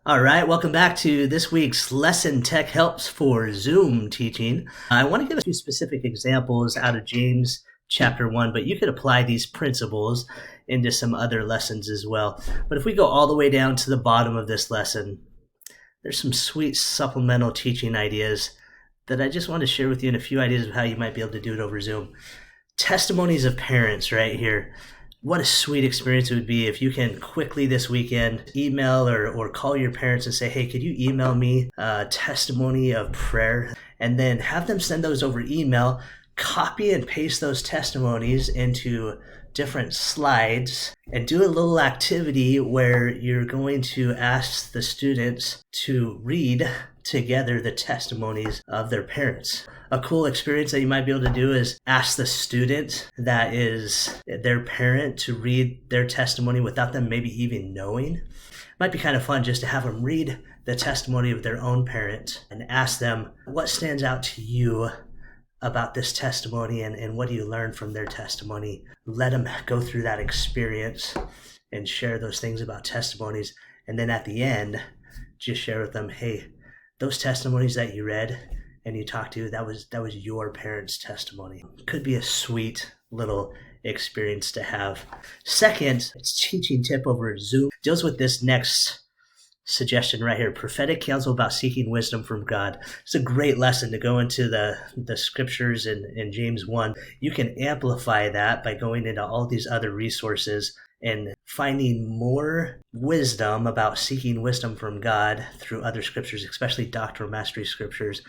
All right, welcome back to this week's Lesson Tech Helps for Zoom teaching. I want to give a few specific examples out of James chapter 1, but you could apply these principles into some other lessons as well. But if we go all the way down to the bottom of this lesson, there's some sweet supplemental teaching ideas that I just want to share with you and a few ideas of how you might be able to do it over Zoom. Testimonies of parents right here. What a sweet experience it would be if you can quickly this weekend email or call your parents and say, hey, could you email me a testimony of prayer? And then have them send those over email, copy and paste those testimonies into different slides, and do a little activity where you're going to ask the students to read together the testimonies of their parents. A cool experience that you might be able to do is ask the student that is their parent to read their testimony without them maybe even knowing. It might be kind of fun just to have them read the testimony of their own parent and ask them, what stands out to you about this testimony and what do you learn from their testimony? Let them go through that experience and share those things about testimonies. And then at the end, just share with them, hey, those testimonies that you read and you talked to, that was your parents' testimony. Could be a sweet little experience to have. Second, teaching tip over Zoom deals with this next suggestion right here, prophetic counsel about seeking wisdom from God. It's a great lesson to go into the scriptures in James 1. You can amplify that by going into all these other resources and finding more wisdom about seeking wisdom from God through other scriptures, especially doctrinal mastery scriptures.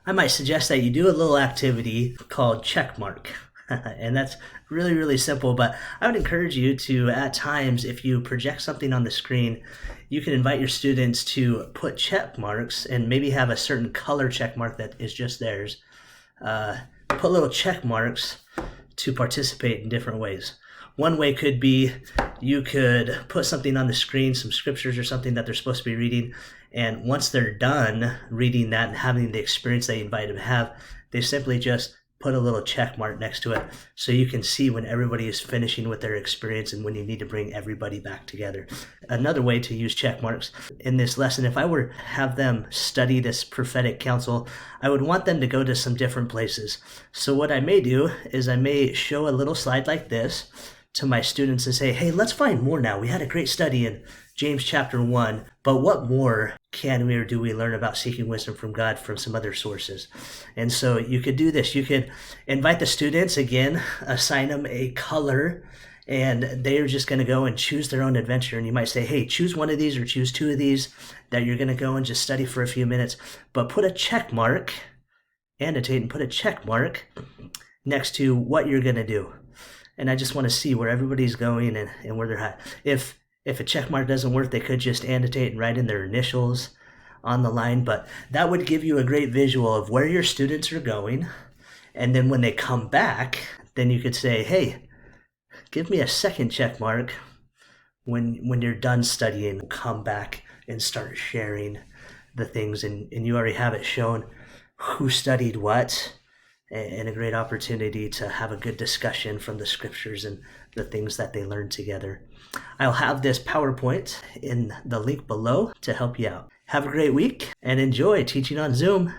I might suggest that you do a little activity called Checkmark. And that's really, really simple, but I would encourage you to, at times, if you project something on the screen, you can invite your students to put check marks and maybe have a certain color check mark that is just theirs. Put little check marks to participate in different ways. One way could be you could put something on the screen, some scriptures or something that they're supposed to be reading, and once they're done reading that and having the experience they invite them to have, they simply just put a little check mark next to it so you can see when everybody is finishing with their experience and when you need to bring everybody back together. Another way to use check marks in this lesson, if I were to have them study this prophetic counsel, I would want them to go to some different places. So what I may do is I may show a little slide like this to my students and say, hey, let's find more now. We had a great study in James chapter 1, but what more can we or do we learn about seeking wisdom from God from some other sources? And so you could do this. You could invite the students, again, assign them a color, and they're just going to go and choose their own adventure. And you might say, hey, choose one of these or choose two of these that you're going to go and just study for a few minutes, but put a check mark, annotate and put a check mark next to what you're going to do. And I just want to see where everybody's going and where they're at. If a check mark doesn't work, they could just annotate and write in their initials on the line, but that would give you a great visual of where your students are going. And then when they come back, then you could say, hey, give me a second check mark when you're done studying. Come back and start sharing the things, and you already have it shown who studied what, and a great opportunity to have a good discussion from the scriptures and the things that they learned together. I'll have this PowerPoint in the link below to help you out. Have a great week and enjoy teaching on Zoom.